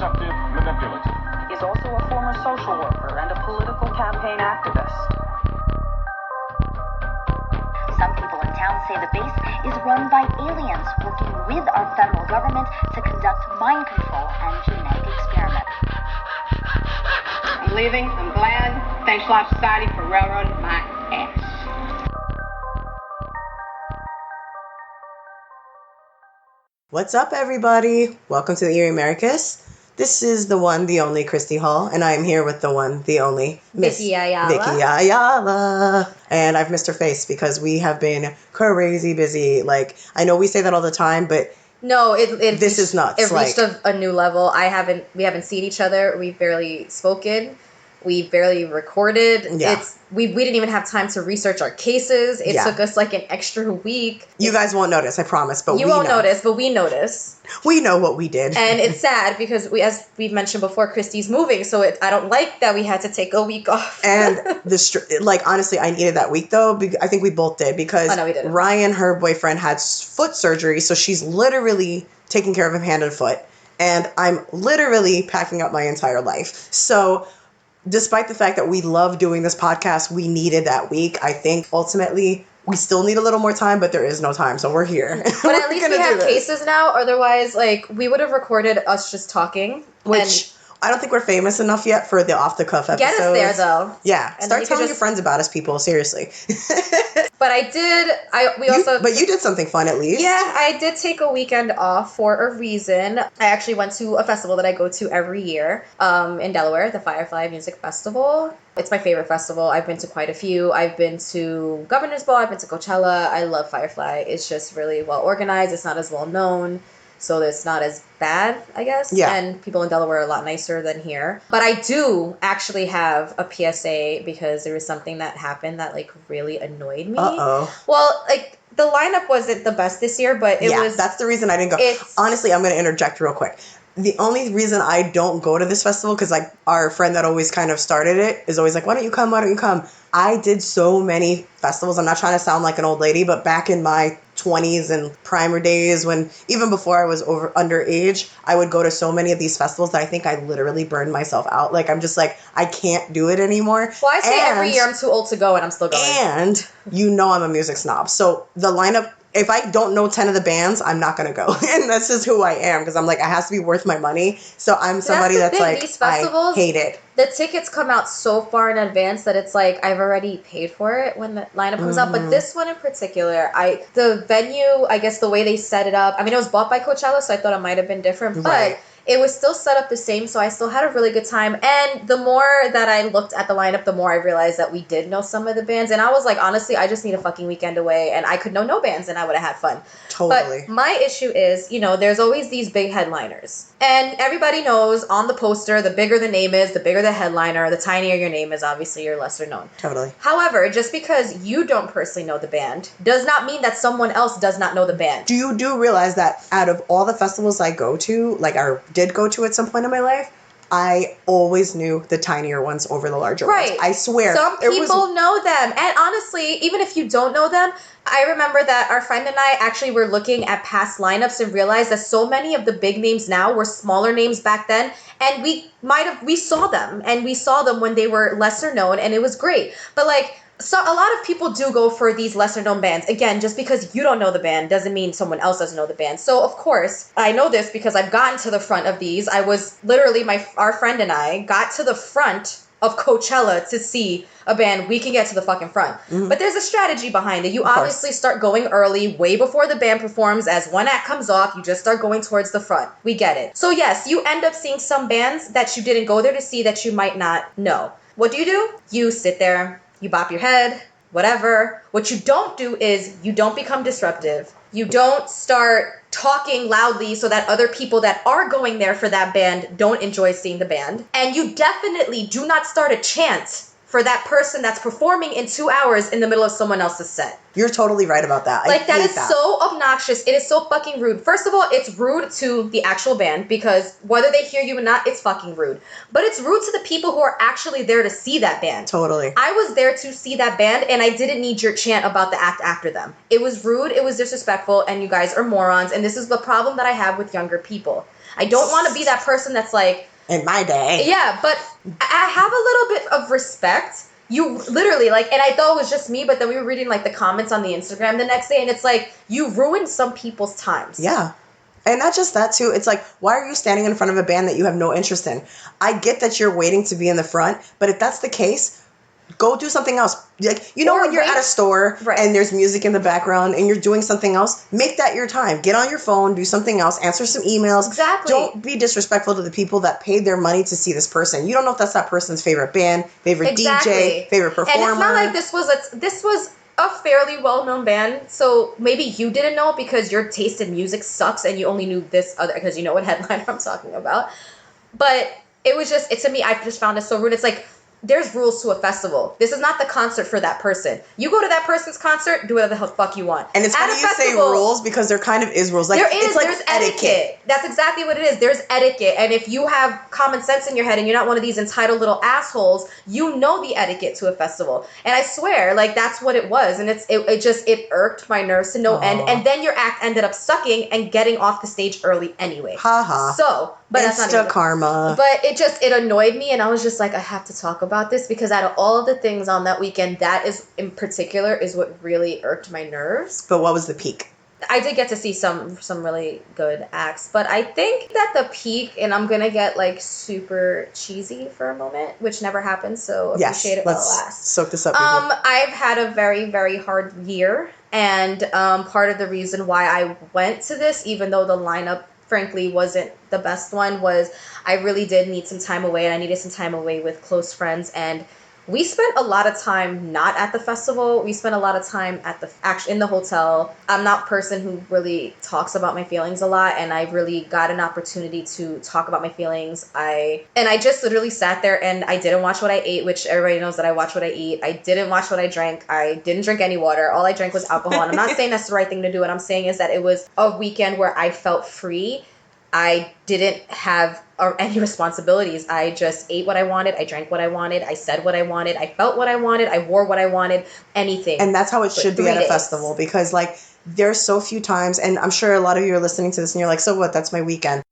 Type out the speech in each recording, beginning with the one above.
deceptive, manipulative. He's also a former social worker and a political campaign activist. Some people in town say the base is run by aliens working with our federal government to conduct mind control and genetic experiments. I'm leaving. I'm glad. Thanks a lot, society, for railroading my ass. What's up, everybody? Welcome to the Eerie Americas. This is the one, the only Kristi Hull, and I am here with the one, the only Miss Vicky Ayala. Vicky Ayala. And I've missed her face because we have been crazy busy. Like, I know we say that all the time, but no, this is nuts. It reached a new level. We haven't seen each other. We've barely spoken. We barely recorded. Yeah. We didn't even have time to research our cases. It took us like an extra week. You guys won't notice, I promise, but you won't notice, but we notice. We know what we did. And it's sad because as we've mentioned before, Kristi's moving, so I don't like that we had to take a week off. And honestly, I needed that week though. I think we both did because we didn't. Ryan, her boyfriend, had foot surgery, so she's literally taking care of him hand and foot, and I'm literally packing up my entire life. So despite the fact that we love doing this podcast, we needed that week. I think ultimately we still need a little more time, but there is no time, so we're here. But at least we have cases now. Otherwise, we would have recorded us just talking. Which I don't think we're famous enough yet for the off-the-cuff episodes. Get us there, though. Yeah. Start telling your friends about us, people. Seriously. But But you did something fun, at least. Yeah, I did take a weekend off for a reason. I actually went to a festival that I go to every year in Delaware, the Firefly Music Festival. It's my favorite festival. I've been to quite a few. I've been to Governor's Ball. I've been to Coachella. I love Firefly. It's just really well organized. It's not as well known, so it's not as bad, I guess. Yeah. And people in Delaware are a lot nicer than here. But I do actually have a PSA because there was something that happened that really annoyed me. Uh-oh. Well, the lineup wasn't the best this year, but it was... that's the reason I didn't go. Honestly, I'm going to interject real quick. The only reason I don't go to this festival, because our friend that always kind of started it is always like, why don't you come? Why don't you come? I did so many festivals. I'm not trying to sound like an old lady, but back in my 20s and primer days, when even before I was underage, I would go to so many of these festivals that I think I literally burned myself out. I'm just I can't do it anymore. Well, I say every year I'm too old to go, and I'm still going. And I'm a music snob. So the lineup, if I don't know 10 of the bands, I'm not going to go. And that's just who I am, because I'm it has to be worth my money. So I'm somebody that's these festivals, I hate it. The tickets come out so far in advance that it's I've already paid for it when the lineup comes out. But this one in particular, the venue, I guess the way they set it up, it was bought by Coachella, so I thought it might have been different. Right. But it was still set up the same, so I still had a really good time. And the more that I looked at the lineup, the more I realized that we did know some of the bands. And I was honestly, I just need a fucking weekend away, and I could know no bands, and I would have had fun. Totally. But my issue is, there's always these big headliners. And everybody knows on the poster, the bigger the name is, the bigger the headliner, the tinier your name is, obviously you're lesser known. Totally. However, just because you don't personally know the band does not mean that someone else does not know the band. You do realize that out of all the festivals I go to, or did go to at some point in my life, I always knew the tinier ones over the larger ones. I swear. Some people know them. And honestly, even if you don't know them, I remember that our friend and I actually were looking at past lineups and realized that so many of the big names now were smaller names back then. And we saw them. And we saw them when they were lesser known, and it was great. But so a lot of people do go for these lesser known bands. Again, just because you don't know the band doesn't mean someone else doesn't know the band. So of course, I know this because I've gotten to the front of these. I was literally, our friend and I got to the front of Coachella to see a band. We can get to the fucking front. Mm-hmm. But there's a strategy behind it. You obviously start going early, way before the band performs. As one act comes off, you just start going towards the front. We get it. So yes, you end up seeing some bands that you didn't go there to see that you might not know. What do? You sit there. You bop your head, whatever. What you don't do is you don't become disruptive. You don't start talking loudly so that other people that are going there for that band don't enjoy seeing the band. And you definitely do not start a chant for that person that's performing in 2 hours in the middle of someone else's set. You're totally right about that. That is so obnoxious. It is so fucking rude. First of all, it's rude to the actual band because whether they hear you or not, it's fucking rude. But it's rude to the people who are actually there to see that band. Totally. I was there to see that band, and I didn't need your chant about the act after them. It was rude, it was disrespectful, and you guys are morons, and this is the problem that I have with younger people. I don't want to be that person that's like, in my day. Yeah, but I have a little bit of respect. You literally, like, and I thought it was just me, but then we were reading, like, the comments on the Instagram the next day, and it's like, you ruined some people's times. Yeah. And not just that, too. It's like, why are you standing in front of a band that you have no interest in? I get that you're waiting to be in the front, but if that's the case, go do something else. Like, you know, Or when you're wait. at a store Right. and there's music in the background and you're doing something else, make that your time. Get on your phone, do something else, answer some emails. Exactly. Don't be disrespectful to the people that paid their money to see this person. You don't know if that's that person's favorite band, favorite DJ, favorite performer. And it's not like this was a fairly well-known band, so maybe you didn't know because your taste in music sucks and you only knew this other, because you know what headliner I'm talking about. But it was just, to me, I just found it so rude. It's like, there's rules to a festival. This is not the concert for that person. You go to that person's concert, do whatever the fuck you want. And it's funny you say rules because there kind of is rules. Like, it's like there's etiquette. That's exactly what it is. There's etiquette. And if you have common sense in your head and you're not one of these entitled little assholes, you know the etiquette to a festival. And I swear, like, that's what it was. And it irked my nerves to no end. And then your act ended up sucking and getting off the stage early anyway. Ha. So, but that's not even karma. But it annoyed me, and I was just like, I have to talk about this because out of all of the things on that weekend, that is in particular is what really irked my nerves. But what was the peak? I did get to see some really good acts, but I think that the peak, and I'm gonna get like super cheesy for a moment, which never happens, so appreciate it while it lasts. Let's soak this up. People. I've had a very, very hard year, and part of the reason why I went to this, even though the lineup frankly wasn't the best one, was I really did need some time away, and I needed some time away with close friends, and we spent a lot of time not at the festival. We spent a lot of time in the hotel. I'm not a person who really talks about my feelings a lot, and I really got an opportunity to talk about my feelings. I just literally sat there and I didn't watch what I ate, which everybody knows that I watch what I eat. I didn't watch what I drank. I didn't drink any water. All I drank was alcohol. And I'm not saying that's the right thing to do. What I'm saying is that it was a weekend where I felt free. I didn't have any responsibilities. I just ate what I wanted. I drank what I wanted. I said what I wanted. I felt what I wanted. I wore what I wanted. Anything. And that's how it should be at a festival, because like there's so few times, and I'm sure a lot of you are listening to this and you're like, so what? That's my weekend.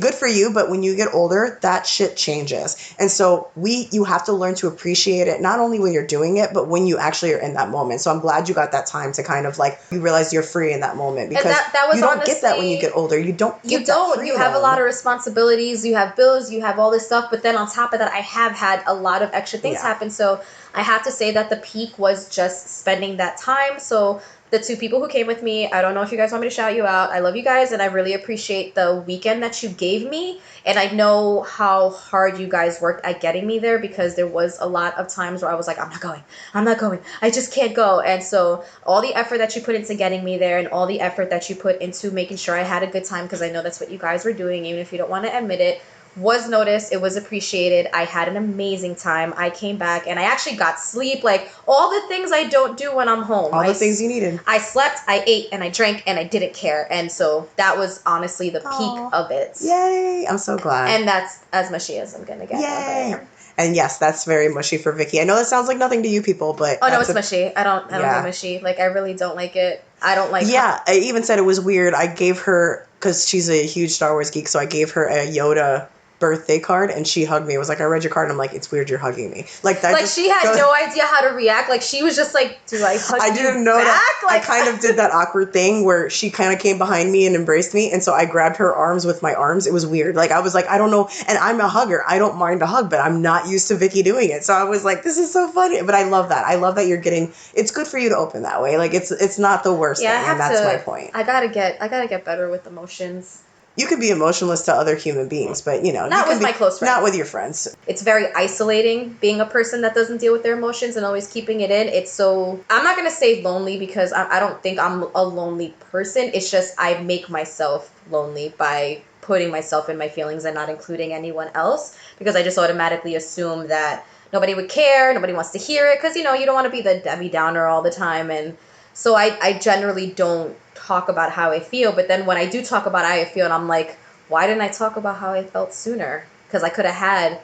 Good for you, but when you get older, that shit changes. And so you have to learn to appreciate it, not only when you're doing it, but when you actually are in that moment. So I'm glad you got that time to kind of like, you realize you're free in that moment, because that was you don't get that when you get older. You don't get that freedom. You have a lot of responsibilities, you have bills, you have all this stuff, but then on top of that, I have had a lot of extra things happen. So I have to say that the peak was just spending that time. So the two people who came with me, I don't know if you guys want me to shout you out. I love you guys, and I really appreciate the weekend that you gave me. And I know how hard you guys worked at getting me there, because there was a lot of times where I was like, I'm not going. I just can't go. And so all the effort that you put into getting me there, and all the effort that you put into making sure I had a good time, because I know that's what you guys were doing, even if you don't want to admit it, was noticed. It was appreciated. I had an amazing time. I came back and I actually got sleep, like all the things I don't do when I'm home. All the things you needed. I slept, I ate, and I drank, and I didn't care. And so that was honestly the peak of it. Yay! I'm so glad. And that's as mushy as I'm gonna get. Yay! And yes, that's very mushy for Vicky. I know that sounds like nothing to you people, but oh no, it's mushy. I don't do mushy. Like, I really don't like it. I don't like. Yeah, I even said it was weird. I gave her, because she's a huge Star Wars geek, so I gave her a Yoda birthday card, and she hugged me. It was like, I read your card, and I'm like, it's weird you're hugging me. Like that. Like, she had no idea how to react. Like, she was just like, do I hug you back? I didn't know that. Like, I kind of did that awkward thing where she kind of came behind me and embraced me, and so I grabbed her arms with my arms. It was weird. Like, I was like, I don't know, and I'm a hugger. I don't mind a hug, but I'm not used to Vicky doing it. So I was like, this is so funny. But I love that. I love that you're getting. It's good for you to open that way. Like, it's not the worst thing, and that's my point. I gotta get better with emotions. You could be emotionless to other human beings, but, you know. Not with my close friends. Not with your friends. It's very isolating being a person that doesn't deal with their emotions and always keeping it in. It's so... I'm not going to say lonely, because I don't think I'm a lonely person. It's just I make myself lonely by putting myself in my feelings and not including anyone else, because I just automatically assume that nobody would care, nobody wants to hear it, because, you know, you don't want to be the Debbie Downer all the time. And so I generally don't talk about how I feel, but then when I do talk about how I feel, and I'm like, why didn't I talk about how I felt sooner? Because I could have had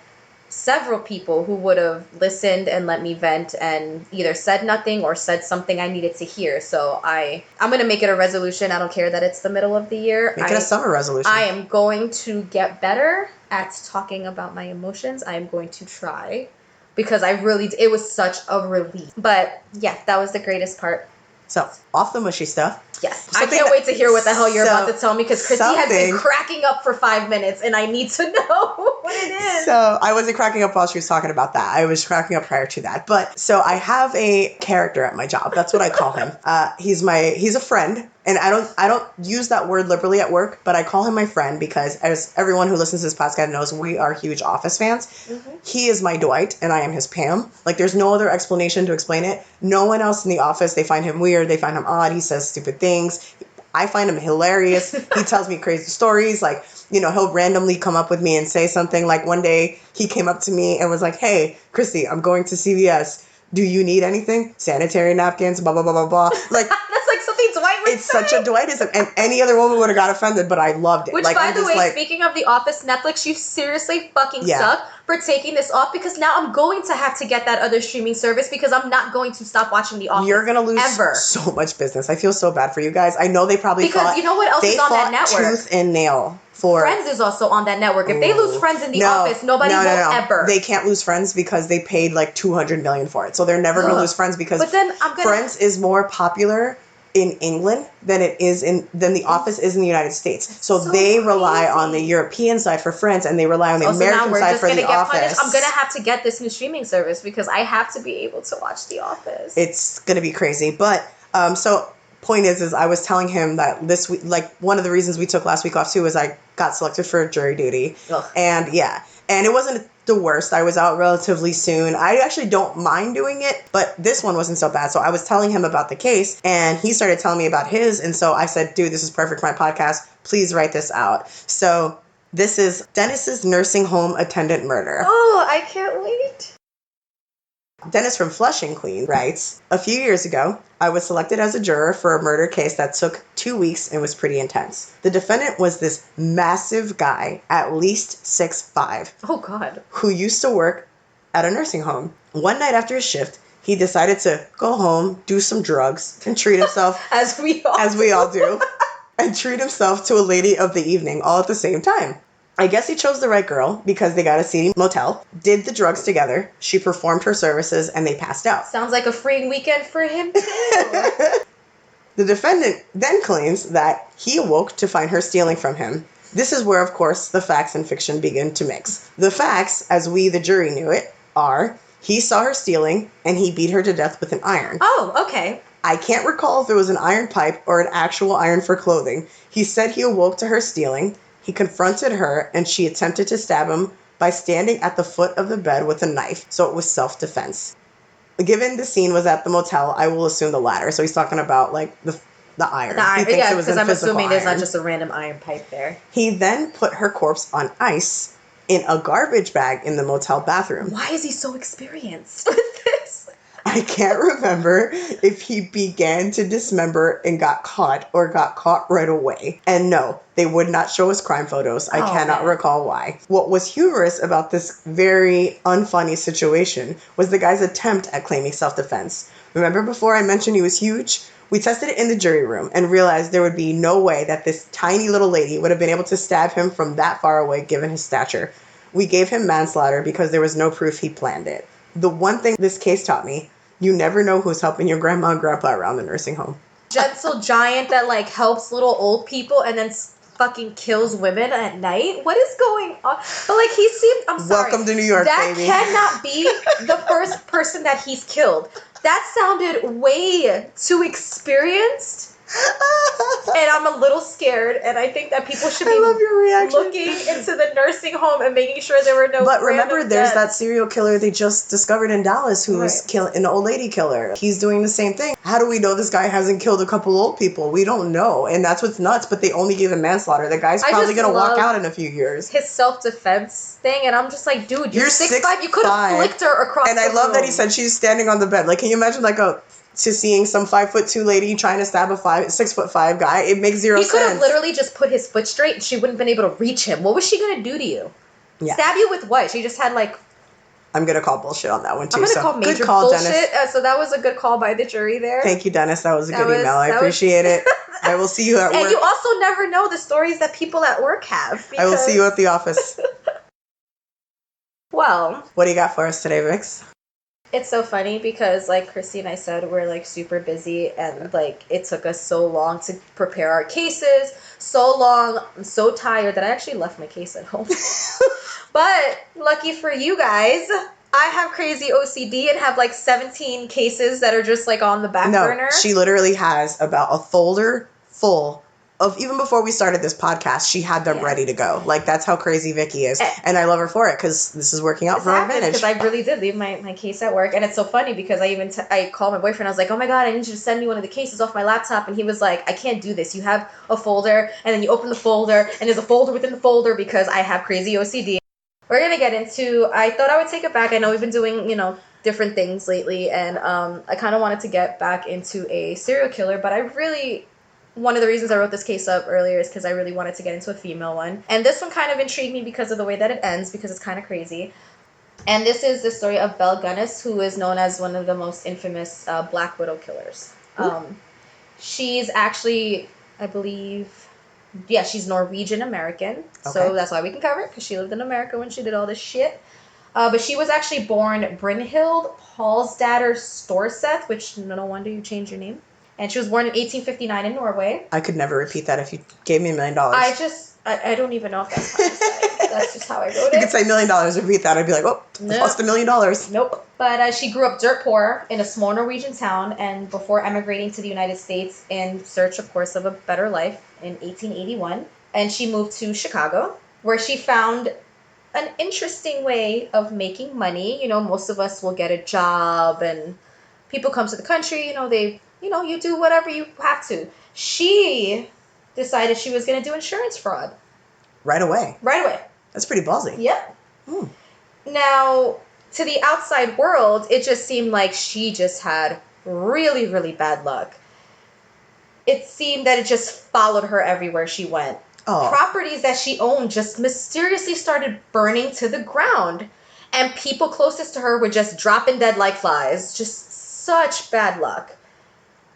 several people who would have listened and let me vent and either said nothing or said something I needed to hear. So I'm going to make it a resolution. I don't care that it's the middle of the year. Make it a summer resolution. I am going to get better at talking about my emotions. I am going to try because it was such a relief. But yeah, that was the greatest part. So, off the mushy stuff. Yes. I can't wait to hear what the hell you're about to tell me because Kristi has been cracking up for 5 minutes and I need to know what it is. So I wasn't cracking up while she was talking about that. I was cracking up prior to that. But so I have a character at my job. That's what I call him. He's a friend. And I don't use that word liberally at work, but I call him my friend because, as everyone who listens to this podcast knows, we are huge Office fans. Mm-hmm. He is my Dwight, and I am his Pam. Like, there's no other explanation to explain it. No one else in the office, they find him weird, they find him odd, he says stupid things. I find him hilarious. He tells me crazy stories. Like, he'll randomly come up with me and say something. Like, one day, he came up to me and was like, "Hey, Kristi, I'm going to CVS. Do you need anything? Sanitary napkins, blah, blah, blah, blah, blah." Like, that's like something Dwight would it's say. Such a Dwightism. And any other woman would have got offended, but I loved it. Which, by the way, speaking of The Office, Netflix, you seriously fucking suck for taking this off because now I'm going to have to get that other streaming service because I'm not going to stop watching The Office. You're going to lose so much business. I feel so bad for you guys. I know they probably because you know what else is on that network? Tooth and nail. Friends is also on that network. If they lose Friends in The Office, nobody will ever. They can't lose Friends because they paid like $200 million for it. So they're never going to lose Friends because Friends is more popular in England than The Office is in the United States. So they rely on the European side for Friends and they rely on the American side for The Office. I'm going to have to get this new streaming service because I have to be able to watch The Office. It's going to be crazy. But so point is I was telling him that this week, like one of the reasons we took last week off too is I got selected for jury duty. Ugh. And it wasn't the worst. I was out relatively soon. I actually don't mind doing it, but this one wasn't so bad. So I was telling him about the case and he started telling me about his. And so I said, "Dude, this is perfect for my podcast. Please write this out." So this is Dennis's nursing home attendant murder. Oh, I can't wait. Dennis from Flushing, Queens writes, "A few years ago, I was selected as a juror for a murder case that took 2 weeks and was pretty intense. The defendant was this massive guy, at least 6'5". Oh, God. Who used to work at a nursing home. One night after his shift, he decided to go home, do some drugs, and treat himself as we all do, and treat himself to a lady of the evening all at the same time. I guess he chose the right girl because they got a seedy motel, did the drugs together, she performed her services, and they passed out. Sounds like a freeing weekend for him, too. The defendant then claims that he awoke to find her stealing from him. This is where, of course, the facts and fiction begin to mix. The facts, as we, the jury, knew it, are he saw her stealing, and he beat her to death with an iron. Oh, okay. I can't recall if it was an iron pipe or an actual iron for clothing. He said he awoke to her stealing. He confronted her, and she attempted to stab him by standing at the foot of the bed with a knife, so it was self-defense. Given the scene was at the motel, I will assume the latter. So he's talking about, like, the iron. The iron, yeah, because I'm assuming there's not just a random iron pipe there. He then put her corpse on ice in a garbage bag in the motel bathroom. Why is he so experienced with this? I can't remember if he began to dismember and got caught or got caught right away. And no, they would not show us crime photos. I cannot recall why. What was humorous about this very unfunny situation was the guy's attempt at claiming self-defense. Remember before I mentioned he was huge? We tested it in the jury room and realized there would be no way that this tiny little lady would have been able to stab him from that far away given his stature. We gave him manslaughter because there was no proof he planned it. The one thing this case taught me, you never know who's helping your grandma and grandpa around the nursing home. Gentle giant that, like, helps little old people and then fucking kills women at night? What is going on? But, like, he seemed... I'm sorry. Welcome to New York, that baby. That cannot be the first person that he's killed. That sounded way too experienced. And I'm a little scared, and I think that people should be looking into the nursing home and making sure there were no. But remember, there's that serial killer they just discovered in Dallas who was an old lady killer. He's doing the same thing. How do we know this guy hasn't killed a couple old people? We don't know, and that's what's nuts. But they only gave him manslaughter. The guy's probably gonna walk out in a few years. His self-defense thing, and I'm just like, dude, you're 6'5". You could have flicked her across. And I love that he said she's standing on the bed. Like, can you imagine to seeing some 5'2" lady trying to stab a 6'5" guy? It makes zero sense. He could have literally just put his foot straight and she wouldn't have been able to reach him. What was she going to do to you? Yeah. Stab you with what? She just had, like, I'm going to call bullshit on that one, too. I'm going to call major good call, bullshit. Dennis. So that was a good call by the jury there. Thank you, Dennis. That was a good email. I appreciate it. I will see you at work. And you also never know the stories that people at work have. I will see you at the office. Well. What do you got for us today, Vix? It's so funny because, like Kristi and I said, we're, like, super busy. And, like, it took us so long to prepare our cases. So long. I'm so tired that I actually left my case at home. But lucky for you guys, I have crazy OCD and have like 17 cases that are just like on the back burner. She literally has about a folder full of, even before we started this podcast, she had them ready to go. Like, that's how crazy Vicky is. And I love her for it because this is working out for her advantage. Because I really did leave my case at work. And it's so funny because I called my boyfriend. I was like, oh my God, I need you to send me one of the cases off my laptop. And he was like, I can't do this. You have a folder and then you open the folder and there's a folder within the folder because I have crazy OCD. We're going to get into, I thought I would take it back. I know we've been doing, different things lately. And I kind of wanted to get back into a serial killer. But one of the reasons I wrote this case up earlier is because I really wanted to get into a female one. And this one kind of intrigued me because of the way that it ends, because it's kind of crazy. And this is the story of Belle Gunness, who is known as one of the most infamous Black Widow killers. She's actually, I believe... Yeah, she's Norwegian American, so that's why we can cover it, because she lived in America when she did all this shit. But she was actually born Brynhild Paulsdatter Storseth, which no wonder you changed your name. And she was born in 1859 in Norway. I could never repeat that if you gave me $1 million. I don't even know if that's how to say. That's just how I wrote it. You could say $1 million, repeat that. I'd be like, oh, nope. Lost $1 million. Nope. But she grew up dirt poor in a small Norwegian town, and before emigrating to the United States in search, of course, of a better life in 1881. And she moved to Chicago, where she found an interesting way of making money. Most of us will get a job, and people come to the country, you do whatever you have to. She decided she was going to do insurance fraud. Right away. That's pretty ballsy. Yep. Now, to the outside world, it just seemed like she just had really, really bad luck. It seemed that it just followed her everywhere she went. Oh. Properties that she owned just mysteriously started burning to the ground. And people closest to her were just dropping dead like flies. Just such bad luck.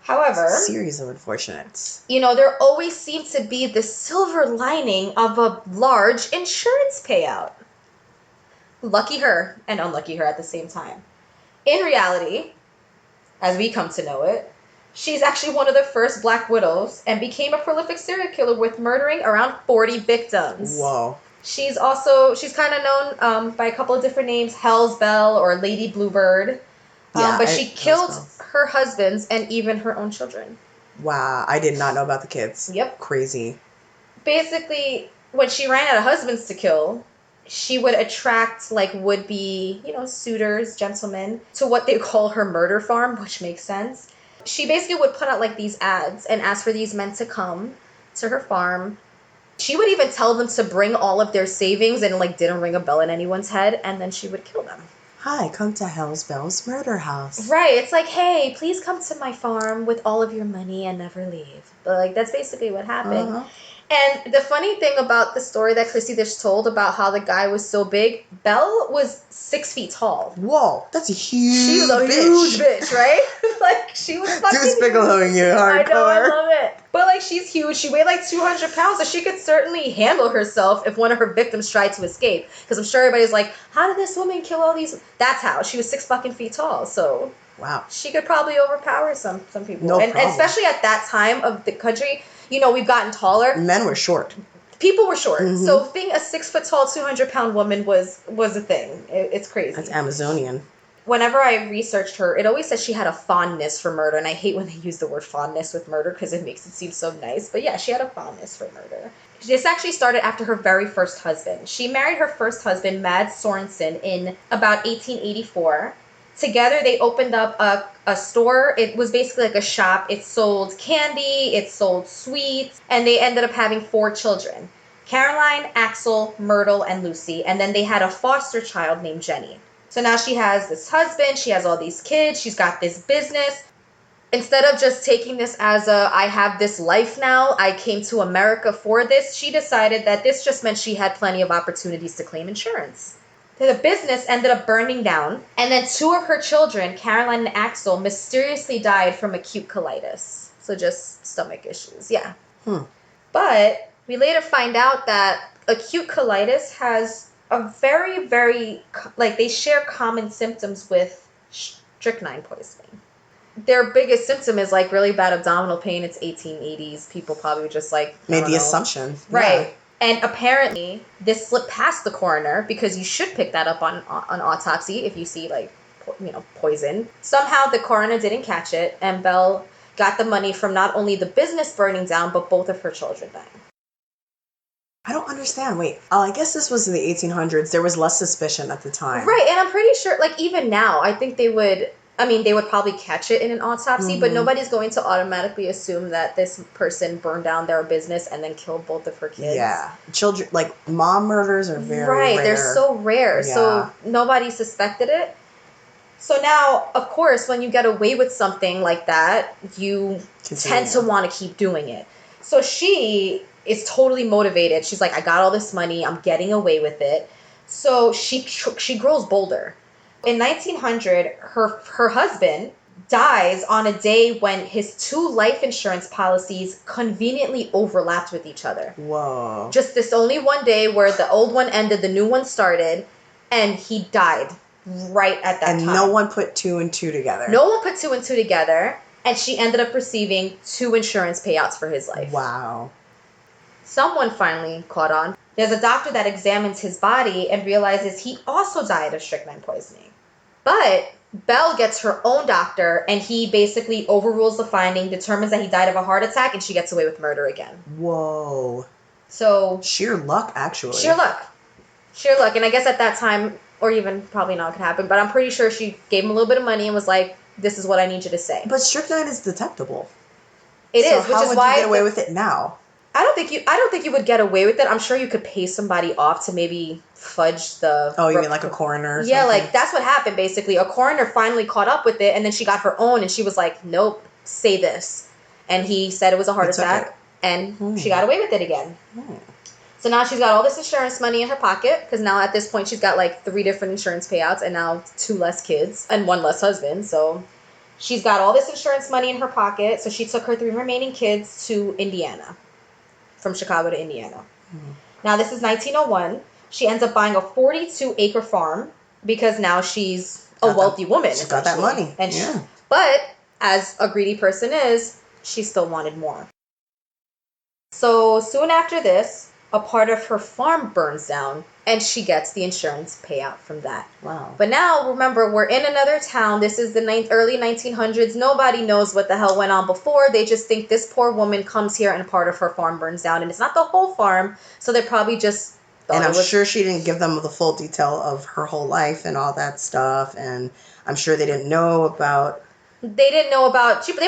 However, it's a series of unfortunates. There always seemed to be the silver lining of a large insurance payout. Lucky her and unlucky her at the same time. In reality, as we come to know it, she's actually one of the first Black widows and became a prolific serial killer with murdering around 40 victims. Whoa. She's kind of known by a couple of different names, Hell's Bell or Lady Bluebird. But she killed her husbands and even her own children. Wow, I did not know about the kids. Yep. Crazy. Basically, when she ran out of husbands to kill, she would attract would-be, suitors, gentlemen, to what they call her murder farm, which makes sense. She basically would put out these ads and ask for these men to come to her farm. She would even tell them to bring all of their savings and didn't ring a bell in anyone's head, and then she would kill them. Hi, come to Hell's Bell's murder house. Right, it's like, hey, please come to my farm with all of your money and never leave. But that's basically what happened. Uh-huh. And the funny thing about the story that Kristi just told about how the guy was so big, Belle was 6 feet tall. Whoa, that's a huge She was a huge bitch, right? She was fucking Deuce Bigelowing you hardcore. I know, I love it. But she's huge. She weighed 200 pounds, so she could certainly handle herself if one of her victims tried to escape. Because I'm sure everybody's like, how did this woman kill all these? That's how. She was 6 fucking feet tall, so... Wow. She could probably overpower some people. No and problem. Especially at that time of the country, we've gotten taller. Men were short. People were short. Mm-hmm. So being a 6 foot tall, 200 pound woman was a thing. It's crazy. That's Amazonian. Whenever I researched her, it always says she had a fondness for murder. And I hate when they use the word fondness with murder because it makes it seem so nice. But yeah, she had a fondness for murder. This actually started after her very first husband. She married her first husband, Mads Sorensen, in about 1884. Together, they opened up a store. It was basically a shop. It sold candy. It sold sweets. And they ended up having 4 children. Caroline, Axel, Myrtle, and Lucy. And then they had a foster child named Jenny. So now she has this husband. She has all these kids. She's got this business. Instead of just taking this as I have this life now, I came to America for this, she decided that this just meant she had plenty of opportunities to claim insurance. The business ended up burning down, and then 2 of her children, Caroline and Axel, mysteriously died from acute colitis. So just stomach issues, yeah. But we later find out that acute colitis has a very, very, like, they share common symptoms with strychnine poisoning. Their biggest symptom is, like, really bad abdominal pain. It's 1880s. People probably just, like, made the assumption. Right. Yeah. And apparently, this slipped past the coroner, because you should pick that up on autopsy if you see, like, poison. Somehow the coroner didn't catch it, and Belle got the money from not only the business burning down, but both of her children dying. I don't understand. Wait, I guess this was in the 1800s. There was less suspicion at the time. Right, and I'm pretty sure, like, even now, I think they would probably catch it in an autopsy, but nobody's going to automatically assume that this person burned down their business and then killed both of her kids. Yeah. Children, like, mom murders are very rare. Right, they're so rare. Yeah. So nobody suspected it. So now, of course, when you get away with something like that, you tend to want to keep doing it. So she is totally motivated. She's like, I got all this money. I'm getting away with it. So she grows bolder. In 1900, her husband dies on a day when his 2 life insurance policies conveniently overlapped with each other. Whoa. Just this only one day where the old one ended, the new one started, and he died right at that time. And no one put 2 and 2 together. No one put 2 and 2 together, and she ended up receiving 2 insurance payouts for his life. Wow. Someone finally caught on. There's a doctor that examines his body and realizes he also died of strychnine poisoning. But Belle gets her own doctor, and he basically overrules the finding, determines that he died of a heart attack, and she gets away with murder again. Whoa. So sheer luck, actually. Sheer luck. And I guess at that time, or even probably not, could happen, but I'm pretty sure she gave him a little bit of money and was like, this is what I need you to say. But strychnine is detectable. It is, which how is would why you get away with it now? I don't think you would get away with it. I'm sure you could pay somebody off to maybe fudge the... Oh, you mean like a coroner or something? Yeah, like, that's what happened, basically. A coroner finally caught up with it, and then she got her own, and she was like, nope, say this. And he said it was a heart attack, and she got away with it again. So now she's got all this insurance money in her pocket, because now at this point she's got, like, 3 different insurance payouts, and now 2 less kids, and 1 less husband, so... She's got all this insurance money in her pocket, so she took her 3 remaining kids to Indiana. From Chicago to Indiana. Now, this is 1901. She ends up buying a 42-acre farm because now she's a wealthy woman. She's got that money. And but, as a greedy person is, she still wanted more. So, soon after this, a part of her farm burns down, and she gets the insurance payout from that. Wow. But now, remember, we're in another town. This is the early 1900s. Nobody knows what the hell went on before. They just think this poor woman comes here and a part of her farm burns down. And it's not the whole farm, so they probably just thought And I'm sure she didn't give them the full detail of her whole life and all that stuff. And I'm sure they didn't know about... They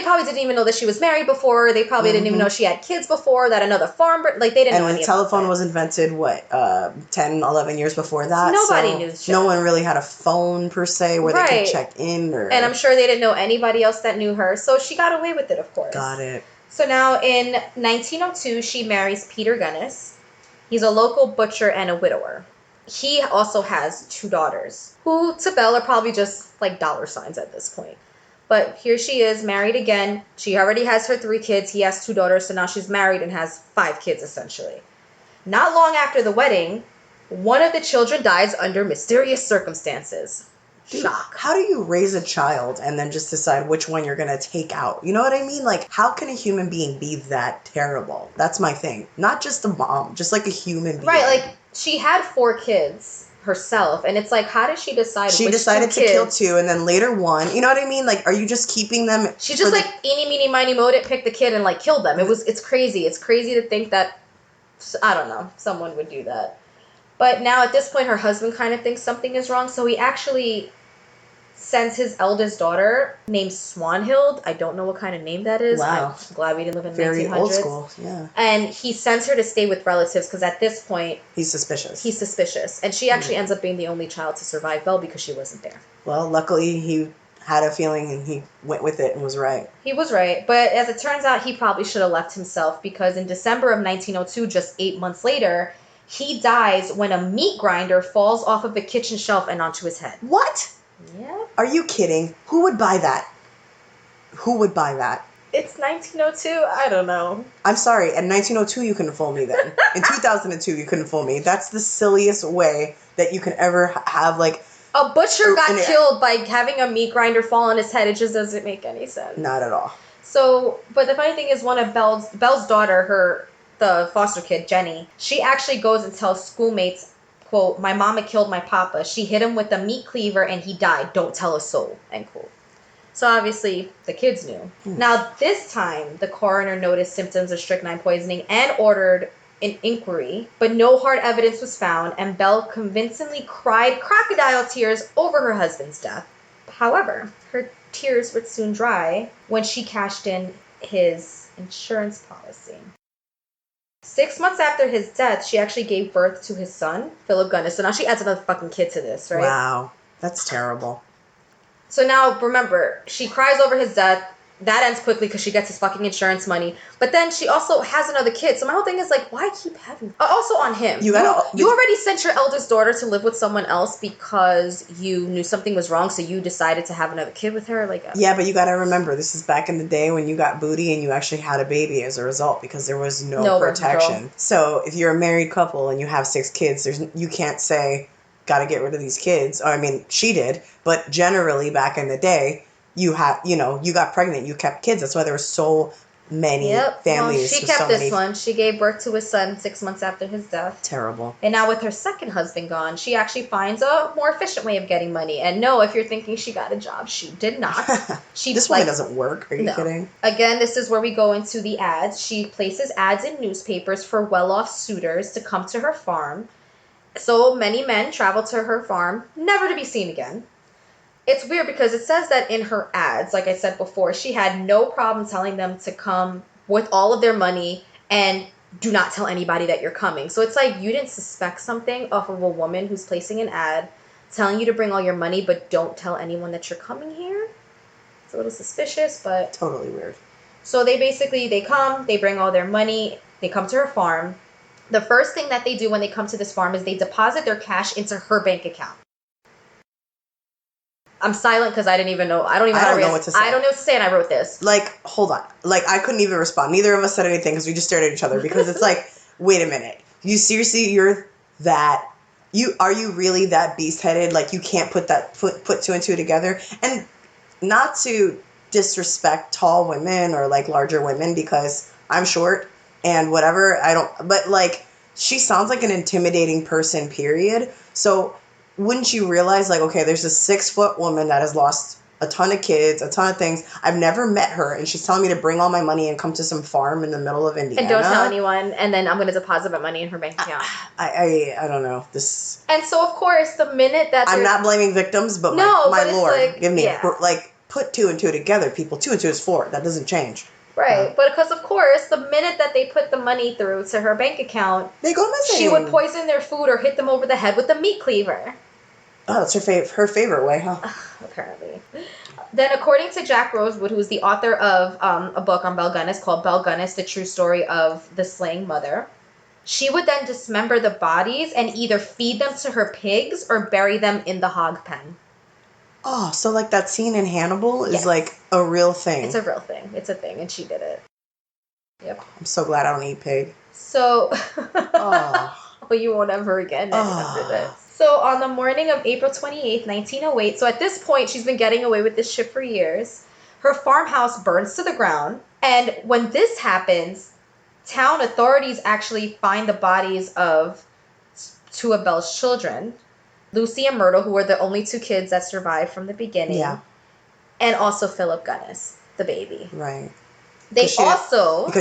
probably didn't even know that she was married before. They probably didn't even know she had kids before, that another farm, like, they didn't know any of that. And the telephone was invented, 10, 11 years before that? Nobody knew shit. No one really had a phone, per se, where they could check in. And I'm sure they didn't know anybody else that knew her, so she got away with it, of course. Got it. So now, in 1902, she marries Peter Gunness. He's a local butcher and a widower. He also has 2 daughters, who, to Belle, are probably just, like, dollar signs at this point. But here she is, married again. She already has her 3 kids. He has 2 daughters, so now she's married and has 5 kids, essentially. Not long after the wedding, one of the children dies under mysterious circumstances. Dude, Shock. How do you raise a child and then just decide which one you're going to take out? You know what I mean? Like, how can a human being be that terrible? That's my thing. Not just a mom, just like a human being. Right, like, she had 4 kids herself, and it's like, how did she decide she which decided 2 to kill 2 and then later 1. You know what I mean? Like, are you just keeping them? She just like eeny meeny miny mowed it, picked the kid and like killed them. It's crazy. It's crazy to think that, I don't know, someone would do that. But now at this point her husband kind of thinks something is wrong, so he actually sends his eldest daughter, named Swanhild. I don't know what kind of name that is. Wow. I'm glad we didn't live in very 1900s. old school. Yeah. And he sends her to stay with relatives because at this point he's suspicious. And she actually ends up being the only child to survive Belle because she wasn't there. Well, luckily he had a feeling and he went with it and was right. He was right, but as it turns out, he probably should have left himself because in December of 1902, just 8 months later, He dies when a meat grinder falls off of a kitchen shelf and onto his head. What? Yeah. Are you kidding? Who would buy that? Who would buy that? It's 1902. I don't know. I'm sorry. In 1902, you couldn't fool me then. In 2002, you couldn't fool me. That's the silliest way that you can ever have, like... A butcher got killed by having a meat grinder fall on his head. It just doesn't make any sense. Not at all. So, but the funny thing is, one of Belle's daughter, the foster kid, Jenny, she actually goes and tells schoolmates, quote, "My mama killed my papa. She hit him with a meat cleaver and he died. Don't tell a soul," end quote. So obviously, the kids knew. Now, this time, the coroner noticed symptoms of strychnine poisoning and ordered an inquiry, but no hard evidence was found, and Belle convincingly cried crocodile tears over her husband's death. However, her tears would soon dry when she cashed in his insurance policy. 6 months after his death, she actually gave birth to his son, Philip Gunness. So now she adds another fucking kid to this, right? Wow. That's terrible. So now, remember, she cries over his death. That ends quickly because she gets his fucking insurance money. But then she also has another kid. So my whole thing is like, why keep having... Also on him. You already sent your eldest daughter to live with someone else because you knew something was wrong, so you decided to have another kid with her? Yeah, but you gotta remember, this is back in the day when you got booty and you actually had a baby as a result because there was no protection. So if you're a married couple and you have 6 kids, you can't say, gotta get rid of these kids. Or, I mean, she did. But generally, back in the day... you got pregnant, you kept kids. That's why there were so many families. Well, she kept this one. She gave birth to his son 6 months after his death. Terrible. And now with her second husband gone, she actually finds a more efficient way of getting money. And no, if you're thinking she got a job, she did not. This one doesn't work. Are you kidding? Again, this is where we go into the ads. She places ads in newspapers for well-off suitors to come to her farm. So many men travel to her farm, never to be seen again. It's weird because it says that in her ads, like I said before, she had no problem telling them to come with all of their money and do not tell anybody that you're coming. So it's like you didn't suspect something off of a woman who's placing an ad telling you to bring all your money, but don't tell anyone that you're coming here. It's a little suspicious, but... Totally weird. So they come, they bring all their money, they come to her farm. The first thing that they do when they come to this farm is they deposit their cash into her bank account. I'm silent because I didn't even know. I don't know what to say. I don't know what to say, and I wrote this. Hold on. I couldn't even respond. Neither of us said anything because we just stared at each other because it's like, wait a minute. You seriously, are you really that beast-headed? Like, you can't put 2 and 2 together? And not to disrespect tall women or, larger women because I'm short and whatever. But, she sounds like an intimidating person, period. So... wouldn't you realize, okay, there's a 6-foot woman that has lost a ton of kids, a ton of things. I've never met her, and she's telling me to bring all my money and come to some farm in the middle of Indiana. And don't tell anyone, and then I'm going to deposit my money in her bank account. I don't know. This. And so, of course, the minute that... I'm not blaming victims, but my Lord, give me, put 2 and 2 together, people. 2 and 2 is 4. That doesn't change. Right, but because, of course, the minute that they put the money through to her bank account, they go missing. She would poison their food or hit them over the head with a meat cleaver. Oh, that's her favorite way, huh? Apparently. Then, according to Jack Rosewood, who's the author of a book on Belle Gunness called Belle Gunness, The True Story of the Slaying Mother, she would then dismember the bodies and either feed them to her pigs or bury them in the hog pen. Oh, so that scene in Hannibal is a real thing. It's a real thing. It's a thing, and she did it. Yep. I'm so glad I don't eat pig. So, well, you won't ever again after this. So on the morning of April 28th, 1908, so at this point, she's been getting away with this shit for years, her farmhouse burns to the ground. And when this happens, town authorities actually find the bodies of 2 of Belle's children, Lucy and Myrtle, who were the only 2 kids that survived from the beginning. Yeah. And also Philip Gunness, the baby. Right. Because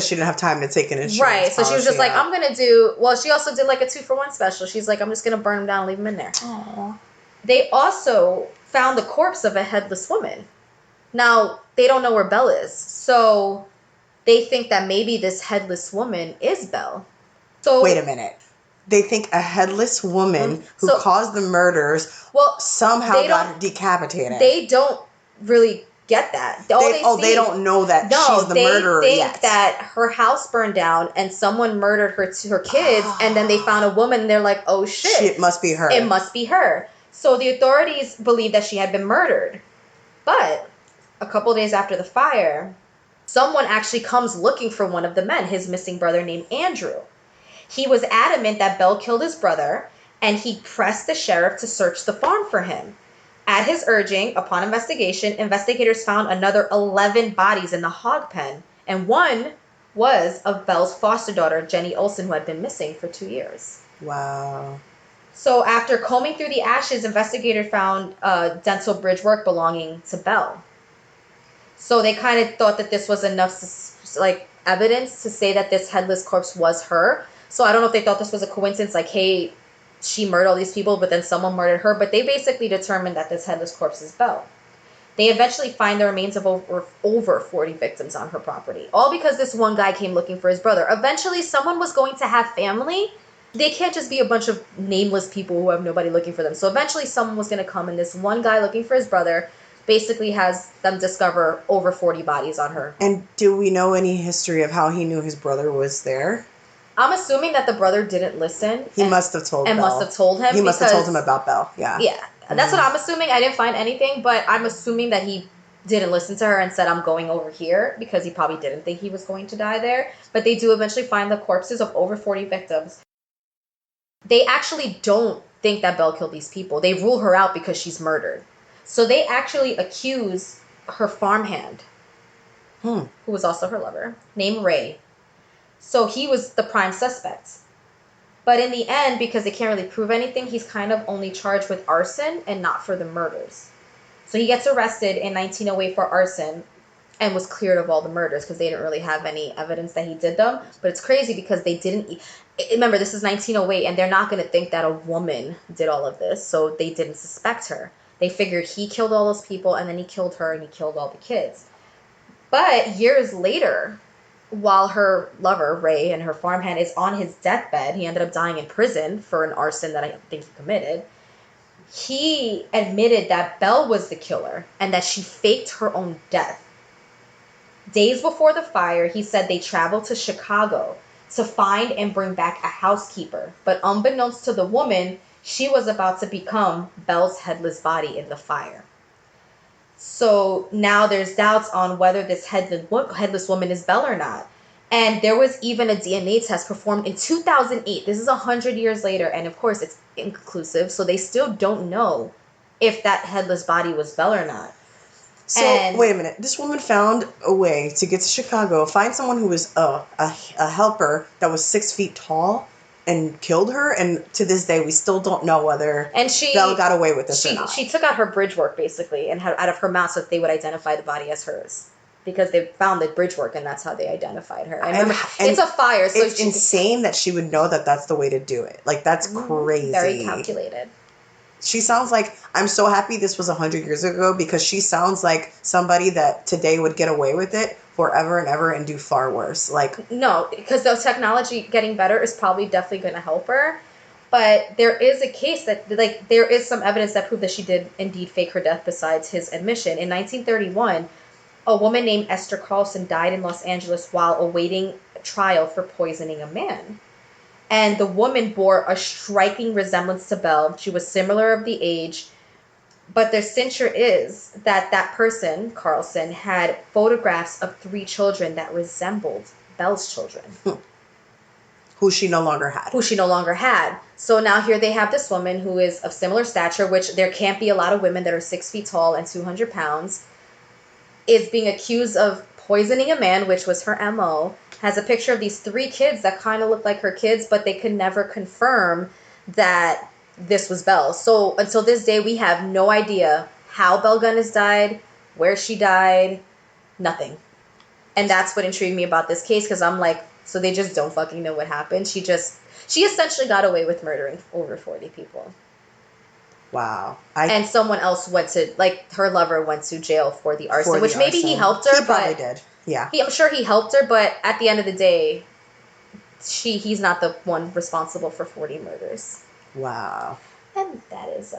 she didn't have time to take an insurance. Right, so she was just I'm gonna do. Well, she also did a 2-for-1 special. She's like, I'm just gonna burn them down, and leave them in there. Aww. They also found the corpse of a headless woman. Now they don't know where Belle is, so they think that maybe this headless woman is Belle. So wait a minute. They think a headless woman who caused the murders somehow got decapitated. They don't really get that. They don't know that she's the murderer yet. They think that her house burned down and someone murdered her kids, and then they found a woman, and they're like, oh shit. It must be her. It must be her. So the authorities believe that she had been murdered. But a couple days after the fire, someone actually comes looking for one of the men, his missing brother named Andrew. He was adamant that Belle killed his brother, and he pressed the sheriff to search the farm for him. At his urging, upon investigation, investigators found another 11 bodies in the hog pen, and one was of Belle's foster daughter, Jenny Olsen, who had been missing for 2 years. Wow. So after combing through the ashes, investigators found dental bridge work belonging to Belle. So they kind of thought that this was enough evidence to say that this headless corpse was her. So I don't know if they thought this was a coincidence, like, hey, she murdered all these people, but then someone murdered her. But they basically determined that this headless corpse is Belle. They eventually find the remains of over 40 victims on her property. All because this one guy came looking for his brother. Eventually, someone was going to have family. They can't just be a bunch of nameless people who have nobody looking for them. So eventually, someone was going to come, and this one guy looking for his brother basically has them discover over 40 bodies on her. And do we know any history of how he knew his brother was there? I'm assuming that the brother didn't listen. He must have told Belle. And must have told him. He must have told him about Belle, yeah. Yeah, that's what I'm assuming. I didn't find anything, but I'm assuming that he didn't listen to her and said, I'm going over here, because he probably didn't think he was going to die there. But they do eventually find the corpses of over 40 victims. They actually don't think that Belle killed these people. They rule her out because she's murdered. So they actually accuse her farmhand, who was also her lover, named Ray. So he was the prime suspect. But in the end, because they can't really prove anything, he's kind of only charged with arson and not for the murders. So he gets arrested in 1908 for arson and was cleared of all the murders because they didn't really have any evidence that he did them. But it's crazy because they didn't... Remember, this is 1908, and they're not going to think that a woman did all of this, so they didn't suspect her. They figured he killed all those people, and then he killed her, and he killed all the kids. But years later, while her lover, Ray, and her farmhand is on his deathbed, he ended up dying in prison for an arson that I think he committed. He admitted that Belle was the killer and that she faked her own death. Days before the fire, he said they traveled to Chicago to find and bring back a housekeeper. But unbeknownst to the woman, she was about to become Belle's headless body in the fire. So now there's doubts on whether this headless woman is Belle or not. And there was even a DNA test performed in 2008. This is 100 years later. And of course, it's inconclusive. So they still don't know if that headless body was Belle or not. So, wait a minute. This woman found a way to get to Chicago, find someone who was a helper that was 6 feet tall, and killed her. And to this day, we still don't know whether Belle got away with this or not. She took out her bridge work, basically, and had out of her mouth so that they would identify the body as hers. Because they found the bridge work, and that's how they identified her. And remember, it's a fire, so it's insane that she would know that that's the way to do it. Like, that's crazy. Very calculated. She sounds like, I'm so happy this was 100 years ago, because she sounds like somebody that today would get away with it forever and ever and do far worse. Like, no, because the technology getting better is probably definitely going to help her. But there is a case that, like, there is some evidence that proved that she did indeed fake her death besides his admission. In 1931, a woman named Esther Carlson died in Los Angeles while awaiting trial for poisoning a man. And the woman bore a striking resemblance to Belle. She was similar of the age. But the cincher is that that person, Carlson, had photographs of 3 children that resembled Belle's children. Who she no longer had. So now here they have this woman who is of similar stature, which there can't be a lot of women that are 6 feet tall and 200 pounds, is being accused of poisoning a man, which was her MO, has a picture of these 3 kids that kind of look like her kids, but they could never confirm that this was Belle. So until this day, we have no idea how Belle Gunness died, where she died, nothing. And that's what intrigued me about this case, because I'm like, so they just don't fucking know what happened. She essentially got away with murdering over 40 people. Wow. And someone else went to, like, her lover went to jail for the arson, which maybe he helped her. He probably did. Yeah. I'm sure he helped her, but at the end of the day, he's not the one responsible for 40 murders. Wow. And that is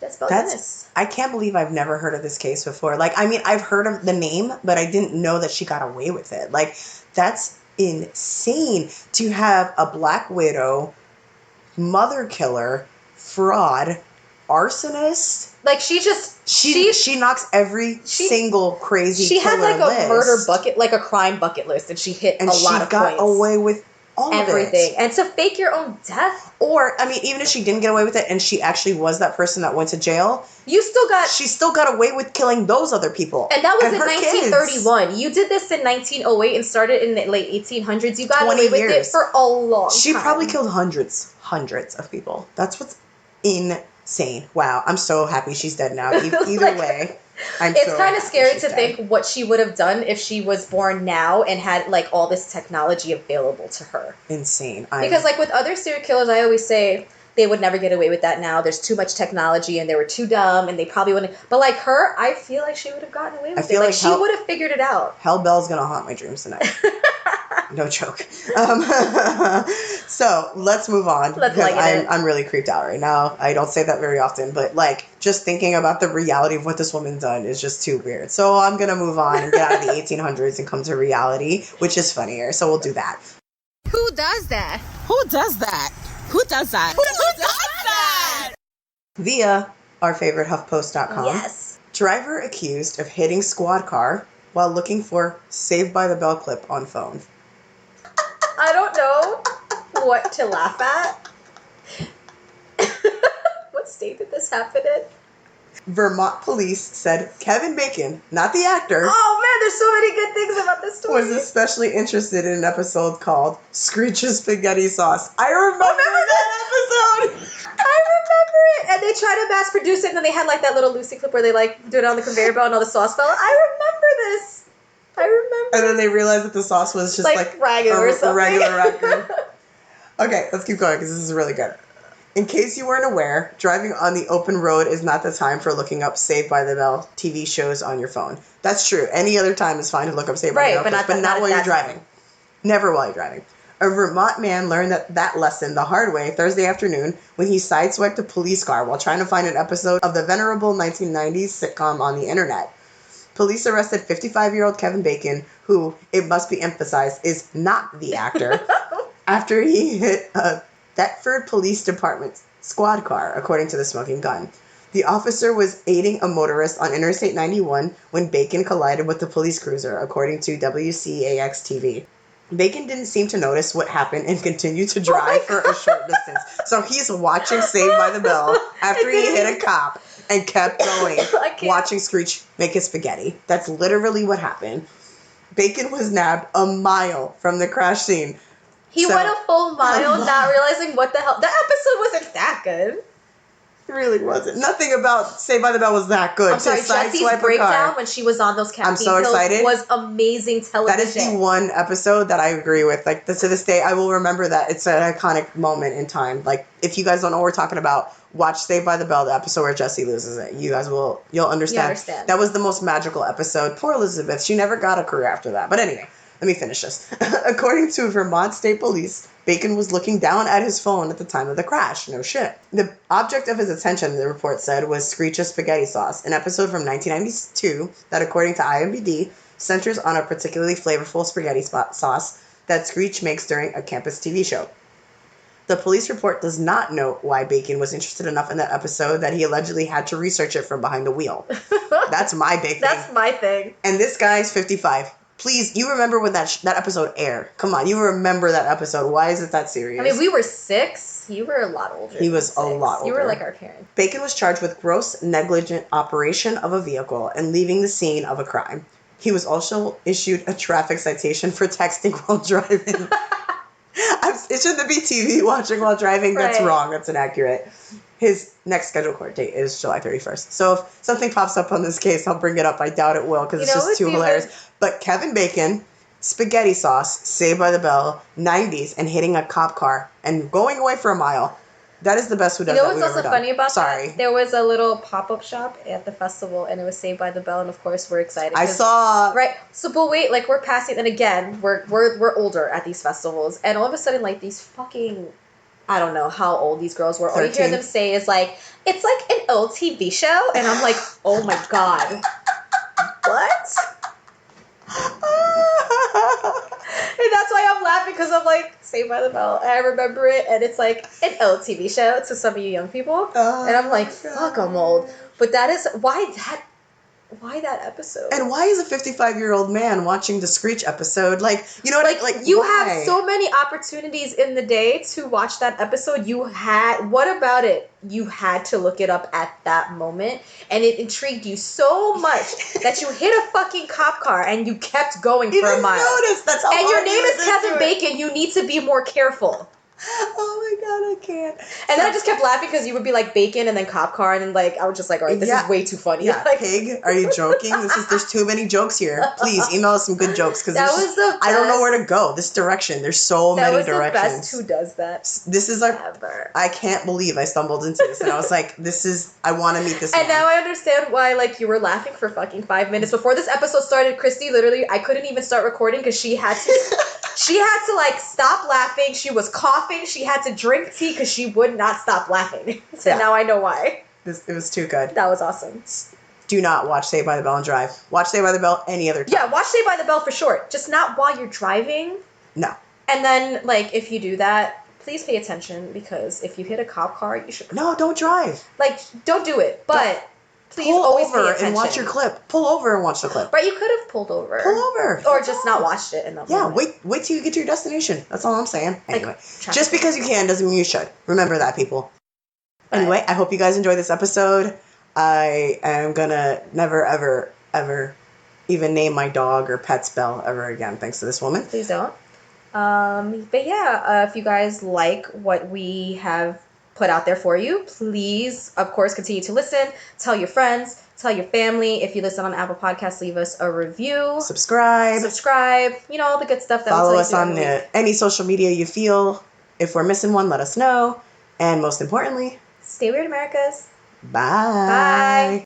That's Belle Gunness. I can't believe I've never heard of this case before. Like, I mean, I've heard of the name, but I didn't know that she got away with it. Like, that's insane to have a Black Widow, mother killer, fraud, arsonist. Like, she knocks every single crazy She had, like, list. a murder bucket, like a crime bucket list, and she hit a lot of points. And she got away with all everything. Of it. And to fake your own death. Or, I mean, even if she didn't get away with it and she actually was that person that went to jail, she still got away with killing those other people. And that was in 1931. Kids. You did this in 1908 and started in the late 1800s. You got away with it for a long time. She probably killed hundreds of people. That's what's insane. Wow. I'm so happy she's dead now. Either way. It's kind of scary to think what she would have done if she was born now and had, like, all this technology available to her. Insane. Because, like, with other serial killers, I always say they would never get away with that now. There's too much technology and they were too dumb and they probably wouldn't. But, like, her, I feel like she would have gotten away with it. Like, she would have figured it out. Hell Belle's gonna haunt my dreams tonight. No joke. So let's move on. Because I'm really creeped out right now. I don't say that very often, but, like, just thinking about the reality of what this woman done is just too weird. So I'm gonna move on and get out of the 1800s and come to reality, which is funnier. So we'll do that. Who does that? Who does that? Who does that? Who does that? Via our favorite HuffPost.com. Yes. Driver accused of hitting squad car while looking for Saved by the Bell clip on phone. I don't know what to laugh at. What state did this happen in? Vermont police said Kevin Bacon, not the actor. Oh man, there's so many good things about this story. Was especially interested in an episode called Screech's Spaghetti Sauce. I remember that episode. I remember it. And they tried to mass produce it, and then they had, like, that little Lucy clip where they, like, do it on the conveyor belt and all the sauce fell. I remember this. And then they realized that the sauce was just like ragu or something. A regular ragu. Okay, let's keep going because this is really good. In case you weren't aware, driving on the open road is not the time for looking up Saved by the Bell TV shows on your phone. That's true. Any other time is fine to look up Saved by the Bell, but not while you're driving. Never while you're driving. A Vermont man learned that lesson the hard way Thursday afternoon when he sideswiped a police car while trying to find an episode of the venerable 1990s sitcom on the internet. Police arrested 55-year-old Kevin Bacon, who, it must be emphasized, is not the actor, after he hit a Thetford Police Department squad car, according to the Smoking Gun. The officer was aiding a motorist on Interstate 91 when Bacon collided with the police cruiser, according to WCAX-TV. Bacon didn't seem to notice what happened and continued to drive for a short distance. So he's watching Saved by the Bell after he hit a cop and kept going, watching Screech make his spaghetti. That's literally what happened. Bacon was nabbed a mile from the crash scene. He went a full mile, not realizing what the hell. That episode wasn't that good. It really wasn't. Nothing about Saved by the Bell was that good. I'm sorry, Jessie's breakdown when she was on those caffeine pills was amazing television. That is the one episode that I agree with. Like, to this day, I will remember that. It's an iconic moment in time. Like, if you guys don't know what we're talking about, watch Saved by the Bell, the episode where Jessie loses it. You'll understand. That was the most magical episode. Poor Elizabeth. She never got a career after that. But anyway, let me finish this. According to Vermont State Police, Bacon was looking down at his phone at the time of the crash. No shit. The object of his attention, the report said, was Screech's Spaghetti Sauce, an episode from 1992 that, according to IMDb, centers on a particularly flavorful spaghetti sauce that Screech makes during a campus TV show. The police report does not note why Bacon was interested enough in that episode that he allegedly had to research it from behind the wheel. That's my big thing. That's my thing. And this guy's 55. Please, you remember when that episode aired. Come on, you remember that episode. Why is it that serious? I mean, we were 6. You were a lot older. He was a lot older. You were like our parents. Bacon was charged with gross negligent operation of a vehicle and leaving the scene of a crime. He was also issued a traffic citation for texting while driving. It shouldn't be TV watching while driving. That's wrong. That's inaccurate. His next scheduled court date is July 31st. So if something pops up on this case, I'll bring it up. I doubt it will because it's just too hilarious. But Kevin Bacon, spaghetti sauce, Saved by the Bell, 90s, and hitting a cop car and going away for a mile. That is the best who does that we've ever done. You know what's also funny about that? There was a little pop-up shop at the festival, and it was Saved by the Bell, and of course we're excited. I saw. Right. So, but wait, like we're passing, and again, we're older at these festivals, and all of a sudden, like these fucking I don't know how old these girls were. All you hear 13. them say is like, it's like an old TV show. And I'm like, oh my God. What? And that's why I'm laughing, because I'm like, Saved by the Bell. And I remember it, and it's like an old TV show to some of you young people. And I'm like, fuck, I'm old. But that is, why that episode? And why is a 55-year-old man watching the Screech episode? Like, you know what? Like you why? have so many opportunities in the day to watch that episode. What about it? You had to look it up at that moment, and it intrigued you so much that you hit a fucking cop car and you kept going for a mile. Notice. That's how and your hard name it is Kevin Bacon. You need to be more careful. Oh my God, I can't. And then I just kept laughing because you would be like bacon and then cop car, and then like I was just like, all right, this is way too funny. Yeah, like, pig. Are you joking? There's too many jokes here. Please email us some good jokes, because I don't know where to go. This direction. There's so many directions. That was the best. Who does that? This is like ever. I can't believe I stumbled into this, and I was like, I want to meet this. And man. now I understand why like you were laughing for fucking 5 minutes before this episode started. Kristi, literally, I couldn't even start recording because she had to like stop laughing. She was coughing. She had to drink tea because she would not stop laughing. So now I know why. It was too good. That was awesome. Do not watch Saved by the Bell and drive. Watch Saved by the Bell any other time. Yeah, watch Saved by the Bell for short. Just not while you're driving. No. And then like if you do that, please pay attention, because if you hit a cop car, you should. No, don't drive. Like, don't do it. But please pull always over pay attention and watch your clip. Pull over and watch the clip. Right, you could have pulled over. Pull over. Or just not watched it in that moment. Wait till you get to your destination. That's all I'm saying. Anyway, Like, just because you can doesn't mean you should. Remember that, people. Anyway, I hope you guys enjoyed this episode. I am gonna never, ever, ever even name my dog or pet's Belle ever again, thanks to this woman. Please don't. But yeah, if you guys like what we have put out there for you, please, of course, continue to listen. Tell your friends. Tell your family. If you listen on Apple Podcasts, leave us a review. Subscribe. You know, all the good stuff that Follow we'll us on any social media you feel. If we're missing one, let us know. And most importantly, stay weird, Americas. Bye. Bye.